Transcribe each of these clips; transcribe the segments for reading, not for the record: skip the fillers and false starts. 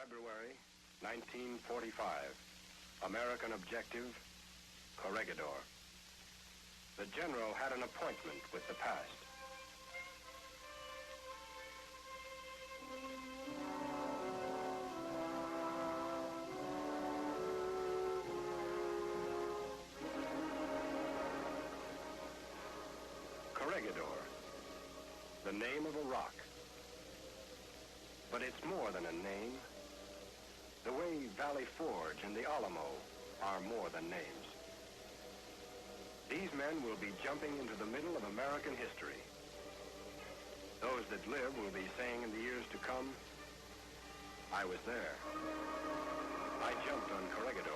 February 1945. American objective, Corregidor. The general had an appointment with the past. Corregidor, the name of a rock. But it's more than a name. The way Valley Forge and the Alamo are more than names. These men will be jumping into the middle of American history. Those that live will be saying in the years to come, I was there. I jumped on Corregidor.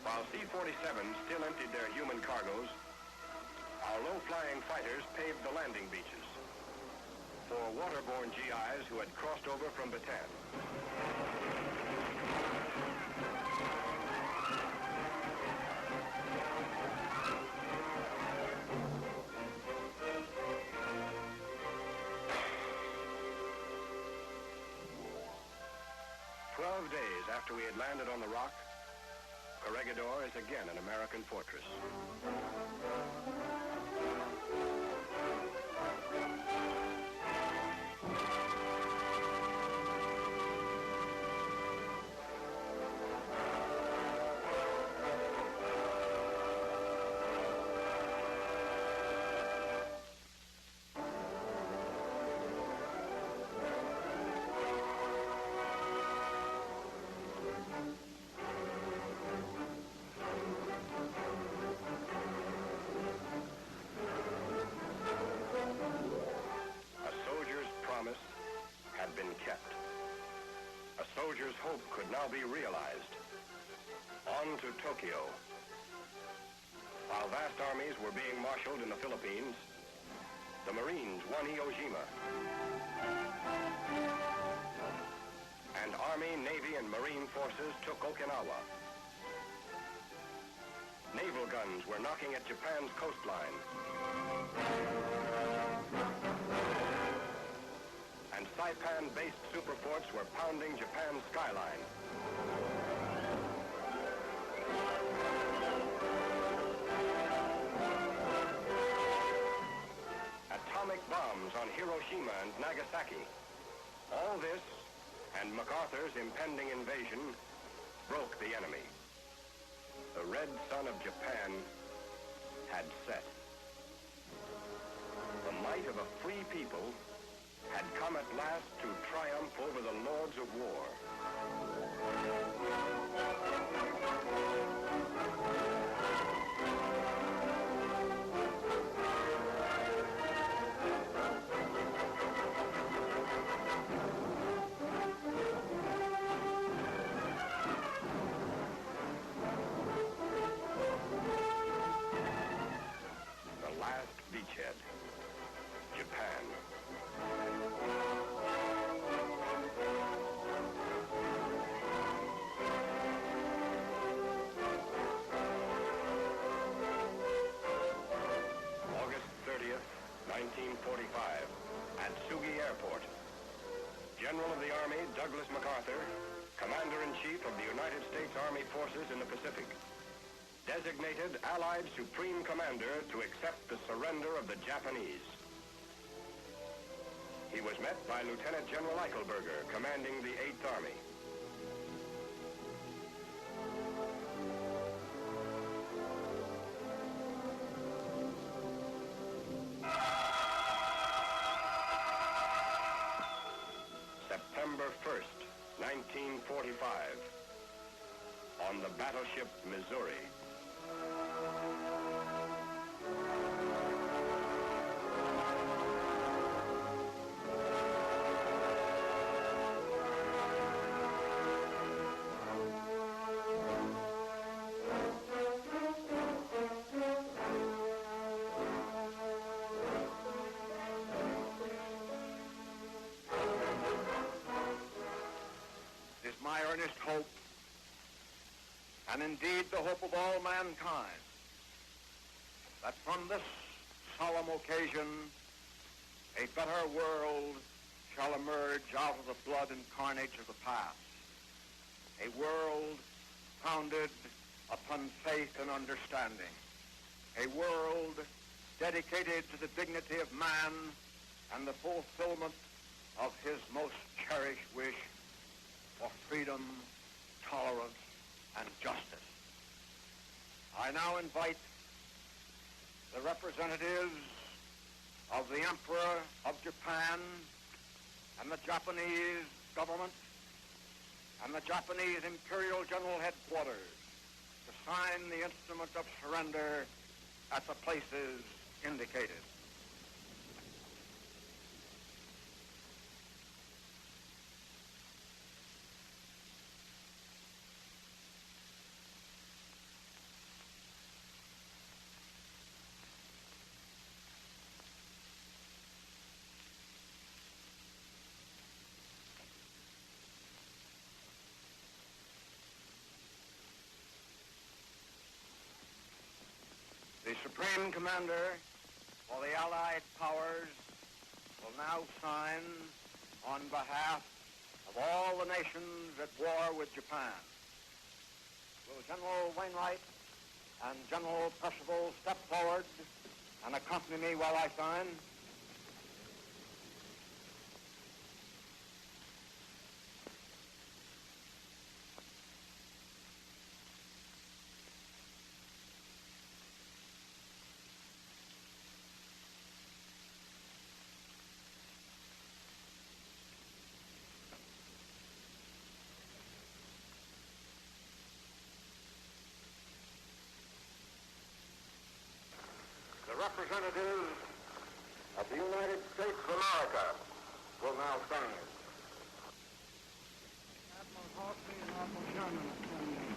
While C-47s still emptied their human cargoes, our low-flying fighters paved the landing beaches for waterborne GIs who had crossed over from Bataan. "12 days after we had landed on the rock, Corregidor is again an American fortress. Had been kept. A soldier's hope could now be realized. On to Tokyo. While vast armies were being marshaled in the Philippines, the Marines won Iwo Jima. And Army, Navy, and Marine forces took Okinawa. Naval guns were knocking at Japan's coastline. And Saipan-based superforts were pounding Japan's skyline. Atomic bombs on Hiroshima and Nagasaki. All this, and MacArthur's impending invasion, broke the enemy. The red sun of Japan had set. The might of a free people had come at last to triumph over the lords of war. The last beachhead, Japan. August 30th, 1945, at Sugi Airport. General of the Army, Douglas MacArthur, Commander-in-Chief of the United States Army Forces in the Pacific, designated Allied Supreme Commander to accept the surrender of the Japanese. He was met by Lieutenant General Eichelberger, commanding the 8th Army. on the battleship Missouri. It is my earnest hope, and indeed the hope of all mankind, that from this solemn occasion a better world shall emerge out of the blood and carnage of the past, a world founded upon faith and understanding, a world dedicated to the dignity of man and the fulfillment of his most cherished wish for freedom, tolerance, and justice. I now invite the representatives of the Emperor of Japan and the Japanese government and the Japanese Imperial General Headquarters to sign the instrument of surrender at the places indicated. The Supreme Commander for the Allied Powers will now sign on behalf of all the nations at war with Japan. Will General Wainwright and General Percival step forward and accompany me while I sign? The representatives of the United States of America will now sign. Admiral Halsey and Admiral Sherman are signing.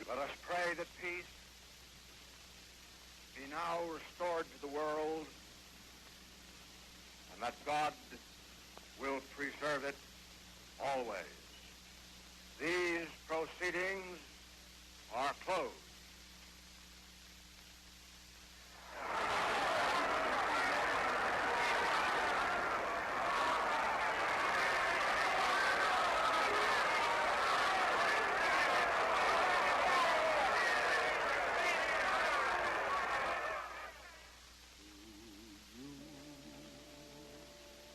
Let us pray that peace be now restored to the world and that God will preserve it always. These proceedings are closed.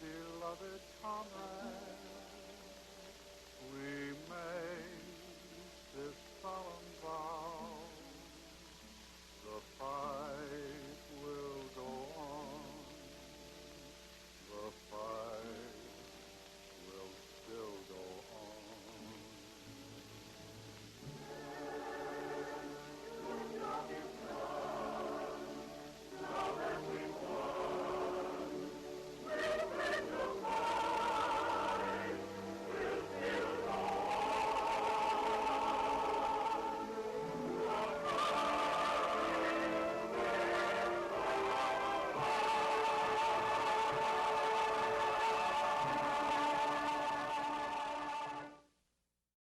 Beloved comrade, we